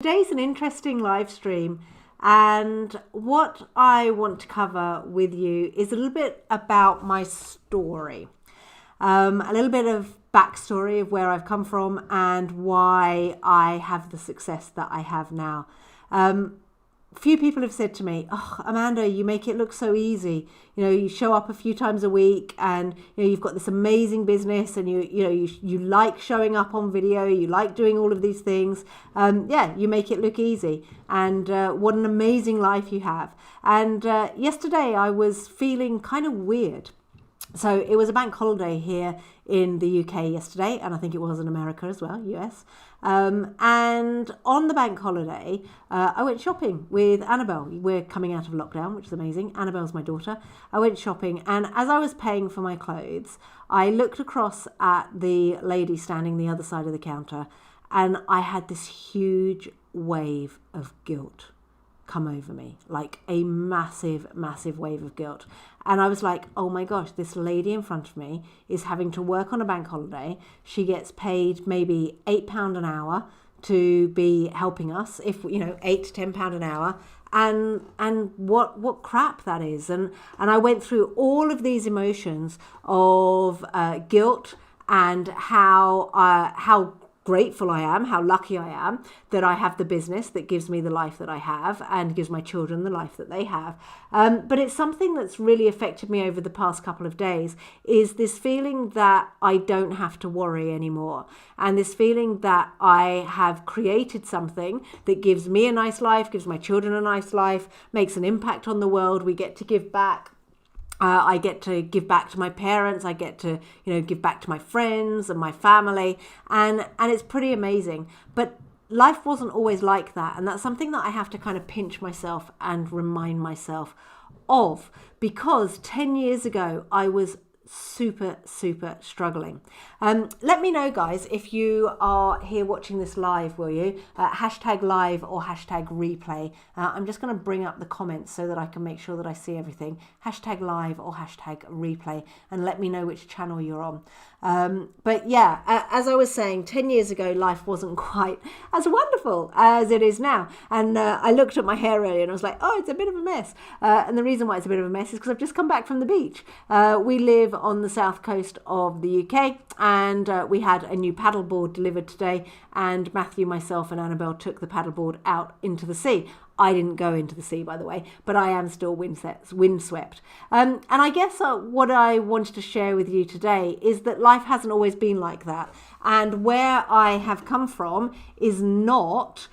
Today's an interesting live stream, and what I want to cover with you is a little bit about my story, a little bit of backstory of where I've come from and why I have the success that I have now. Few people have said to me, "Oh, Amanda, you make it look so easy. You show up a few times a week, and you've got this amazing business, and you like showing up on video. You like doing all of these things. You make it look easy, and what an amazing life you have." And yesterday, I was feeling kind of weird. So it was a bank holiday here in the UK yesterday, and I think it was in America as well, US. And on the bank holiday, I went shopping with Annabelle. We're coming out of lockdown, which is amazing. Annabelle's my daughter. I went shopping, and as I was paying for my clothes, I looked across at the lady standing the other side of the counter, and I had this huge wave of guilt come over me, like a massive wave of guilt. And I was like, oh my gosh, this lady in front of me is having to work on a bank holiday. She gets paid maybe £8 an hour to be helping us, if £8 to £10 an hour. And what crap that is. And I went through all of these emotions of guilt and how grateful I am, how lucky I am that I have the business that gives me the life that I have and gives my children the life that they have. But it's something that's really affected me over the past couple of days, is this feeling that I don't have to worry anymore. And this feeling that I have created something that gives me a nice life, gives my children a nice life, makes an impact on the world. We get to give back. I get to give back to my parents. I get to, give back to my friends and my family, and it's pretty amazing. But life wasn't always like that, and that's something that I have to kind of pinch myself and remind myself of, because 10 years ago I was super struggling. Let me know, guys, if you are here watching this live, will you? Hashtag live or hashtag replay. I'm just going to bring up the comments so that I can make sure that I see everything. Hashtag live or hashtag replay, and let me know which channel you're on. But yeah, as I was saying, 10 years ago, life wasn't quite as wonderful as it is now. And I looked at my hair earlier and I was like, oh, it's a bit of a mess. And the reason why it's a bit of a mess is because I've just come back from the beach. We live on the south coast of the UK, and we had a new paddleboard delivered today, and Matthew, myself and Annabelle took the paddleboard out into the sea. I didn't go into the sea, by the way, but I am still windswept. And I guess what I wanted to share with you today is that life hasn't always been like that. And where I have come from is not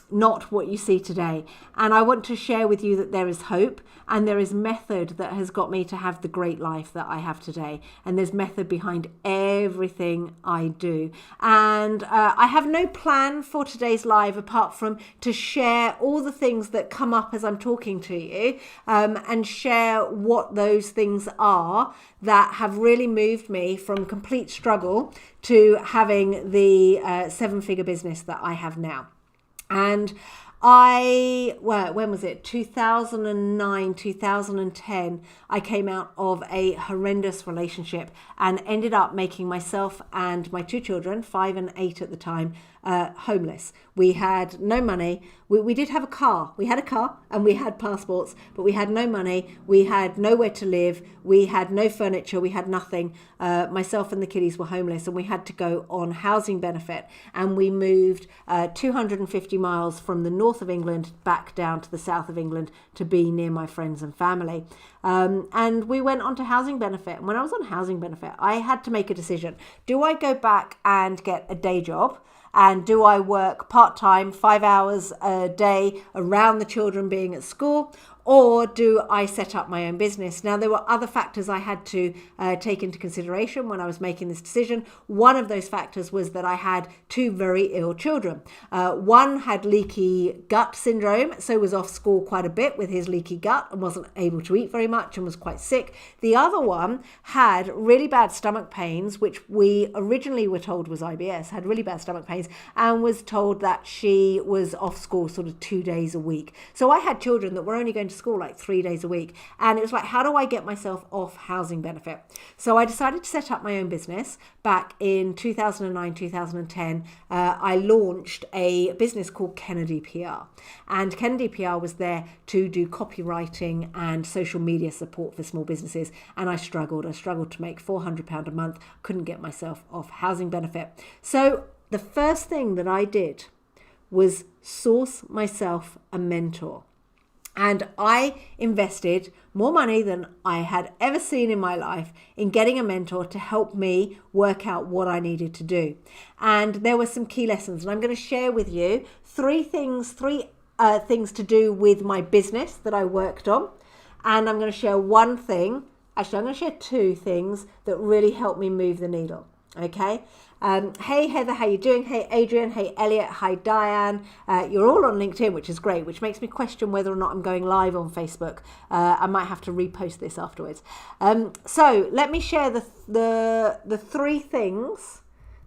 not what you see today. And I want to share with you that there is hope, and there is method that has got me to have the great life that I have today. And there's method behind everything I do. And I have no plan for today's live apart from to share all the things that come up as I'm talking to you, and share what those things are that have really moved me from complete struggle to having the 7-figure business that I have now. And when was it? 2009, 2010, I came out of a horrendous relationship and ended up making myself and my 2 children, 5 and 8 at the time, homeless. We had no money. We did have a car. We had a car and we had passports, but we had no money. We had nowhere to live. We had no furniture. We had nothing. Myself and the kiddies were homeless, and we had to go on housing benefit. And we moved 250 miles from the north of England back down to the south of England to be near my friends and family. And we went on to housing benefit. And when I was on housing benefit, I had to make a decision. Do I go back and get a day job? And do I work part-time, 5 hours a day around the children being at school? Or do I set up my own business? Now, there were other factors I had to take into consideration when I was making this decision. One of those factors was that I had 2 very ill children. One had leaky gut syndrome, so was off school quite a bit with his leaky gut and wasn't able to eat very much and was quite sick. The other one had really bad stomach pains, which we originally were told was IBS, had really bad stomach pains, and was told that she was off school sort of 2 days a week. So I had children that were only going to school like 3 days a week. And it was like, how do I get myself off housing benefit? So I decided to set up my own business back in 2009, 2010. I launched a business called Kennedy PR. And Kennedy PR was there to do copywriting and social media support for small businesses. And I struggled to make £400 a month, couldn't get myself off housing benefit. So the first thing that I did was source myself a mentor. And I invested more money than I had ever seen in my life in getting a mentor to help me work out what I needed to do. And there were some key lessons, and I'm going to share with you three things to do with my business that I worked on. And I'm going to share one thing. Actually, I'm going to share two things that really helped me move the needle. Okay. Hey Heather, how you doing? Hey Adrian, hey Elliot, hi Diane. You're all on LinkedIn, which is great, which makes me question whether or not I'm going live on Facebook. I might have to repost this afterwards. So let me share the three things,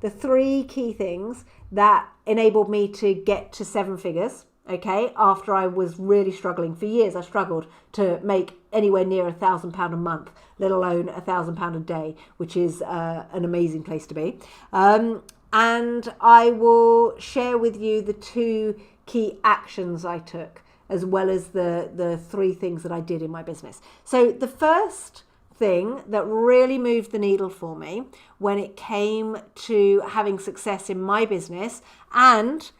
the three key things that enabled me to get to 7 figures. Okay, after I was really struggling for years, I struggled to make anywhere near £1,000 a month, let alone £1,000 a day, which is an amazing place to be. And I will share with you the 2 key actions I took, as well as the 3 things that I did in my business. So the first thing that really moved the needle for me when it came to having success in my business and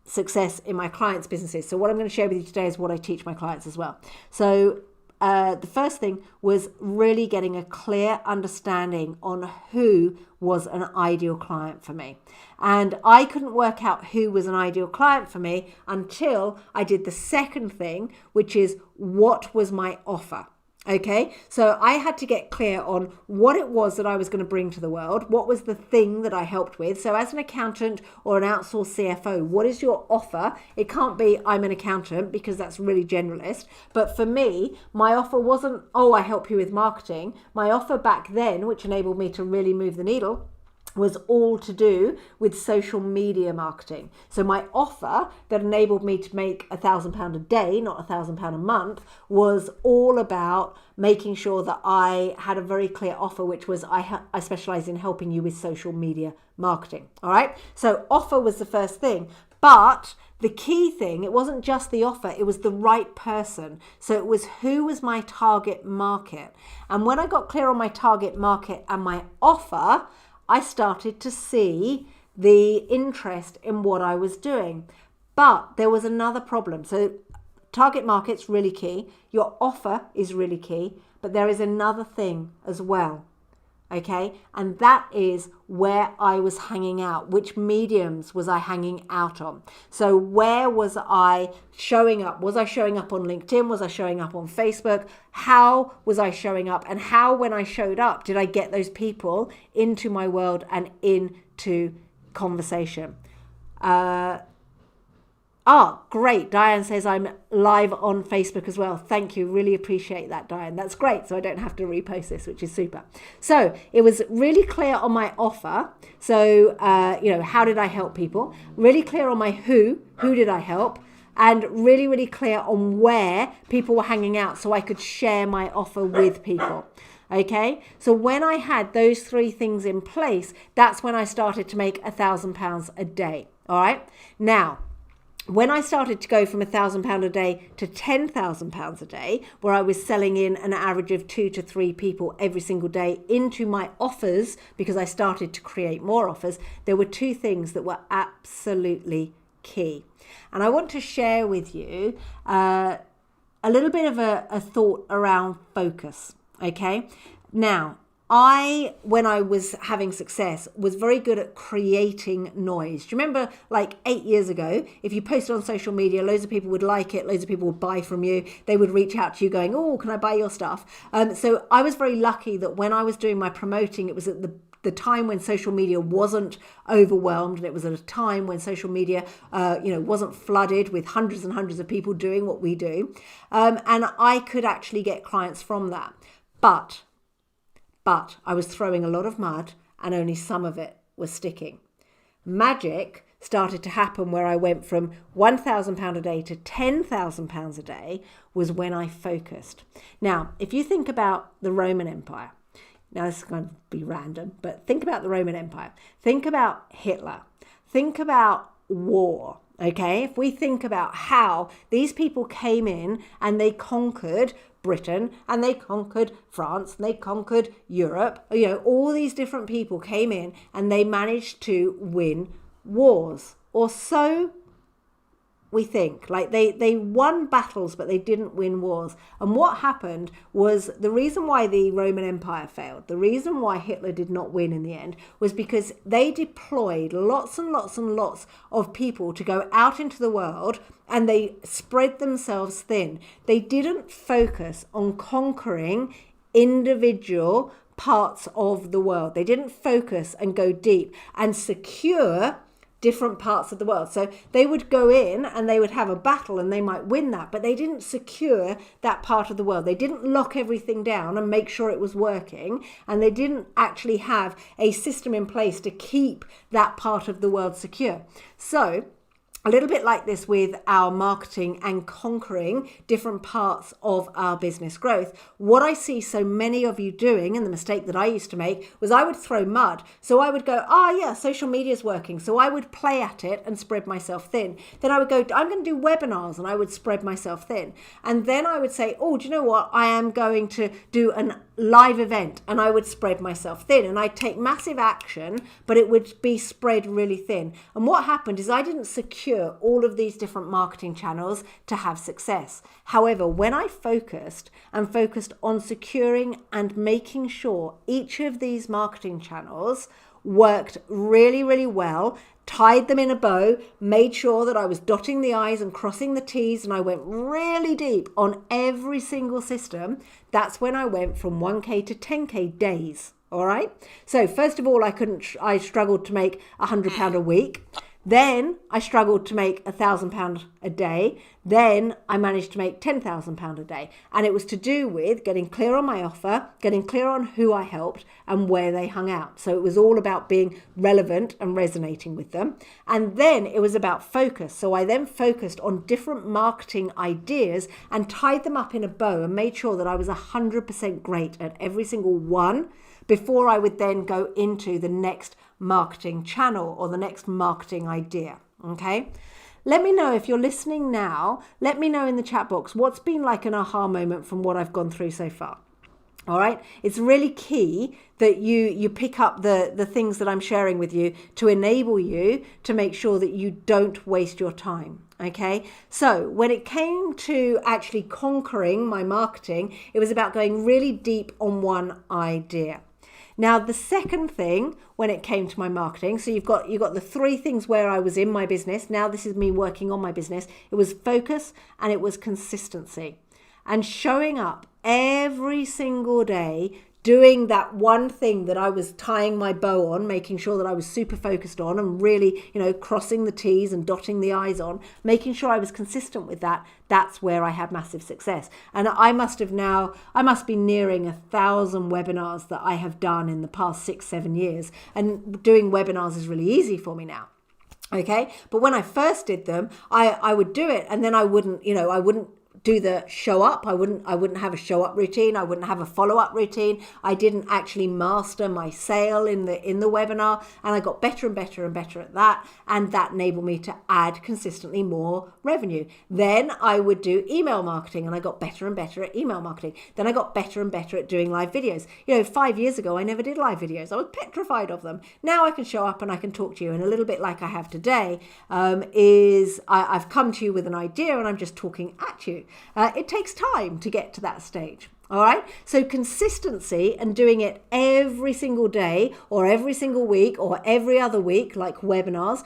success in my clients' businesses. So what I'm going to share with you today is what I teach my clients as well. So the first thing was really getting a clear understanding on who was an ideal client for me. And I couldn't work out who was an ideal client for me until I did the second thing, which is what was my offer. Okay, so I had to get clear on what it was that I was going to bring to the world. What was the thing that I helped with? So as an accountant or an outsourced CFO, what is your offer? It can't be I'm an accountant, because that's really generalist. But for me, my offer wasn't, oh, I help you with marketing. My offer back then, which enabled me to really move the needle, was all to do with social media marketing. So my offer that enabled me to make £1,000 a day, not £1,000 a month, was all about making sure that I had a very clear offer, which was I specialize in helping you with social media marketing. All right. So offer was the first thing, but the key thing, it wasn't just the offer, it was the right person. So it was who was my target market. And when I got clear on my target market and my offer, I started to see the interest in what I was doing. But there was another problem. So target market's really key. Your offer is really key. But there is another thing as well. Okay? And that is where I was hanging out. Which mediums was I hanging out on? So where was I showing up? Was I showing up on LinkedIn? Was I showing up on Facebook? How was I showing up? And how, when I showed up, did I get those people into my world and into conversation? Great. Diane says I'm live on Facebook as well. Thank you. Really appreciate that, Diane. That's great. So I don't have to repost this, which is super. So it was really clear on my offer. So, how did I help people? Really clear on my who did I help? And really, really clear on where people were hanging out so I could share my offer with people. Okay, so when I had those 3 things in place, that's when I started to make £1,000 a day. All right. Now, when I started to go from £1,000 a day to £10,000 a day, where I was selling in an average of 2 to 3 people every single day into my offers, because I started to create more offers, there were 2 things that were absolutely key. And I want to share with you a little bit of a thought around focus. Okay. Now, when I was having success, was very good at creating noise. Do you remember like 8 years ago, if you posted on social media, loads of people would like it, loads of people would buy from you, they would reach out to you going, oh, can I buy your stuff? So I was very lucky that when I was doing my promoting, it was at the time when social media wasn't overwhelmed, and it was at a time when social media, wasn't flooded with hundreds and hundreds of people doing what we do. And I could actually get clients from that. But I was throwing a lot of mud and only some of it was sticking. Magic started to happen where I went from £1,000 a day to £10,000 a day was when I focused. Now, if you think about the Roman Empire, now this is going to be random, but think about the Roman Empire. Think about Hitler. Think about war. Okay, if we think about how these people came in and they conquered Britain and they conquered France and they conquered Europe, all these different people came in and they managed to win wars, or so we think. Like they won battles, but they didn't win wars. And what happened was, the reason why the Roman Empire failed, the reason why Hitler did not win in the end, was because they deployed lots and lots and lots of people to go out into the world, and they spread themselves thin. They didn't focus on conquering individual parts of the world. They didn't focus and go deep and secure different parts of the world. So they would go in and they would have a battle and they might win that, but they didn't secure that part of the world. They didn't lock everything down and make sure it was working, and they didn't actually have a system in place to keep that part of the world secure. So a little bit like this with our marketing and conquering different parts of our business growth. What I see so many of you doing, and the mistake that I used to make, was I would throw mud. So I would go, yeah, social media is working. So I would play at it and spread myself thin. Then I would go, I'm going to do webinars, and I would spread myself thin. And then I would say, do you know what? I am going to do an live event, and I would spread myself thin, and I'd take massive action, but it would be spread really thin. And what happened is I didn't secure all of these different marketing channels to have success. However, when I focused on securing and making sure each of these marketing channels worked really, really well, tied them in a bow, made sure that I was dotting the I's and crossing the T's, and I went really deep on every single system, that's when I went from 1K to 10K days. All right. So first of all, I struggled to make £100 a week. Then I struggled to make £1,000 a day. Then I managed to make £10,000 a day. And it was to do with getting clear on my offer, getting clear on who I helped and where they hung out. So it was all about being relevant and resonating with them. And then it was about focus. So I then focused on different marketing ideas and tied them up in a bow and made sure that I was 100% great at every single one before I would then go into the next marketing channel or the next marketing idea. Okay. Let me know if you're listening now. Let me know in the chat box what's been like an aha moment from what I've gone through so far. All right. It's really key that you pick up the things that I'm sharing with you to enable you to make sure that you don't waste your time. Okay. So when it came to actually conquering my marketing, it was about going really deep on one idea. Now, the second thing when it came to my marketing, so you've got the three things where I was in my business. Now this is me working on my business. It was focus and it was consistency, and showing up every single day, doing that one thing that I was tying my bow on, making sure that I was super focused on and really, crossing the T's and dotting the I's on, making sure I was consistent with that. That's where I had massive success. And I must be nearing 1,000 webinars that I have done in the past 6-7 years. And doing webinars is really easy for me now. Okay. But when I first did them, I would do it and then I wouldn't do the show up. I wouldn't have a show up routine. I wouldn't have a follow up routine. I didn't actually master my sale in the webinar, and I got better and better and better at that, and that enabled me to add consistently more revenue. Then I would do email marketing, and I got better and better at email marketing. Then I got better and better at doing live videos. 5 years ago I never did live videos. I was petrified of them. Now I can show up and I can talk to you, and a little bit like I have today I've come to you with an idea and I'm just talking at you. It takes time to get to that stage. All right. So consistency and doing it every single day or every single week or every other week, like webinars,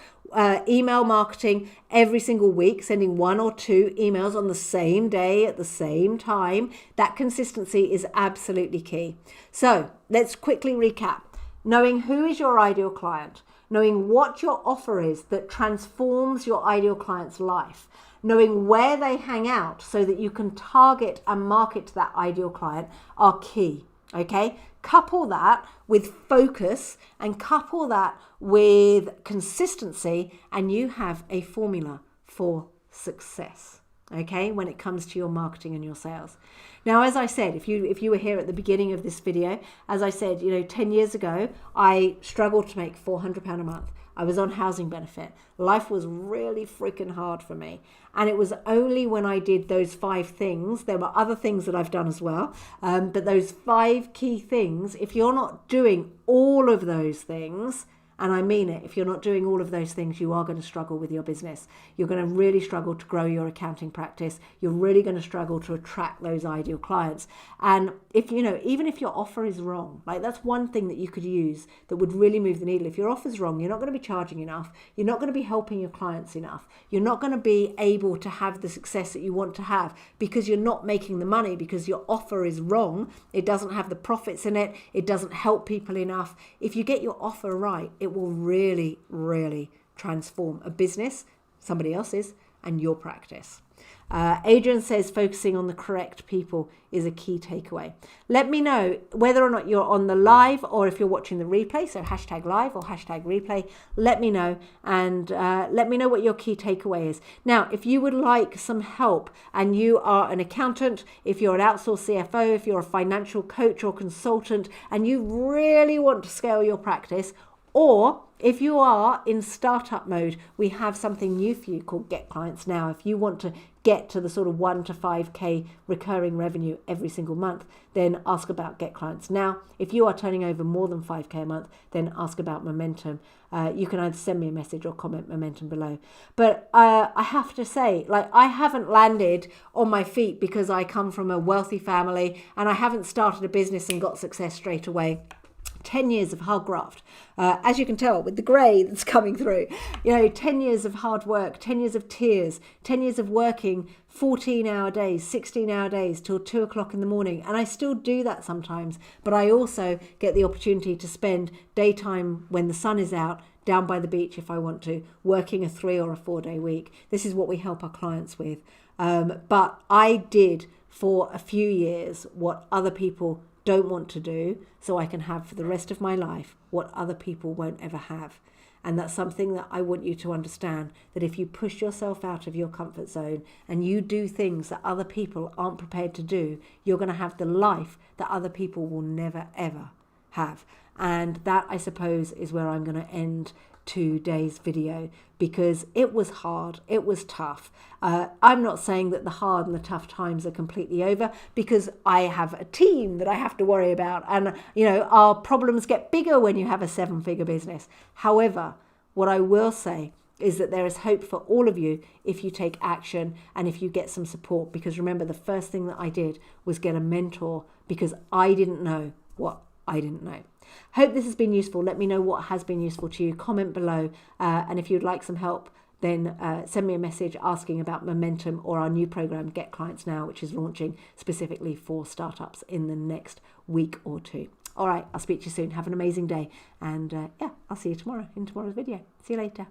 email marketing every single week, sending 1 or 2 emails on the same day at the same time. That consistency is absolutely key. So let's quickly recap. Knowing who is your ideal client, knowing what your offer is that transforms your ideal client's life, knowing where they hang out so that you can target and market to that ideal client are key. Okay, couple that with focus and couple that with consistency, and you have a formula for success. Okay, when it comes to your marketing and your sales. Now, as I said, if you were here at the beginning of this video, as I said, 10 years ago, I struggled to make £400 a month. I was on housing benefit. Life was really freaking hard for me. And it was only when I did those 5 things, there were other things that I've done as well, but those 5 key things, if you're not doing all of those things, and I mean it, if you're not doing all of those things, you are going to struggle with your business. You're going to really struggle to grow your accounting practice. You're really going to struggle to attract those ideal clients. And if, even if your offer is wrong, like that's one thing that you could use that would really move the needle. If your offer is wrong, you're not going to be charging enough. You're not going to be helping your clients enough. You're not going to be able to have the success that you want to have because you're not making the money, because your offer is wrong. It doesn't have the profits in it. It doesn't help people enough. If you get your offer right, it will really, really transform a business, somebody else's, and your practice. Adrian says focusing on the correct people is a key takeaway. Let me know whether or not you're on the live or if you're watching the replay, so #live or #replay. Let me know, and let me know what your key takeaway is. Now, if you would like some help and you are an accountant, if you're an outsourced CFO, if you're a financial coach or consultant, and you really want to scale your practice, or if you are in startup mode, we have something new for you called Get Clients Now. If you want to get to the sort of 1 to 5K recurring revenue every single month, then ask about Get Clients Now. If you are turning over more than 5K a month, then ask about Momentum. You can either send me a message or comment Momentum below. But I have to say, I haven't landed on my feet because I come from a wealthy family and I haven't started a business and got success straight away. 10 years of hard graft, as you can tell with the grey that's coming through, 10 years of hard work, 10 years of tears, 10 years of working 14-hour days, 16-hour days till 2 o'clock in the morning. And I still do that sometimes, but I also get the opportunity to spend daytime when the sun is out, down by the beach if I want to, working a 3 or a 4-day week. This is what we help our clients with. But I did for a few years what other people don't want to do, so I can have for the rest of my life what other people won't ever have. And that's something that I want you to understand, that if you push yourself out of your comfort zone and you do things that other people aren't prepared to do, you're going to have the life that other people will never ever have. And that, I suppose, is where I'm going to end today's video, because it was hard, it was tough. I'm not saying that the hard and the tough times are completely over, because I have a team that I have to worry about, and our problems get bigger when you have a 7-figure business. However, what I will say is that there is hope for all of you if you take action and if you get some support, because remember, the first thing that I did was get a mentor, because I didn't know what I didn't know. Hope this has been useful. Let me know what has been useful to you. Comment below. And if you'd like some help, then send me a message asking about Momentum or our new program, Get Clients Now, which is launching specifically for startups in the next week or 2. All right, I'll speak to you soon. Have an amazing day. And I'll see you tomorrow in tomorrow's video. See you later.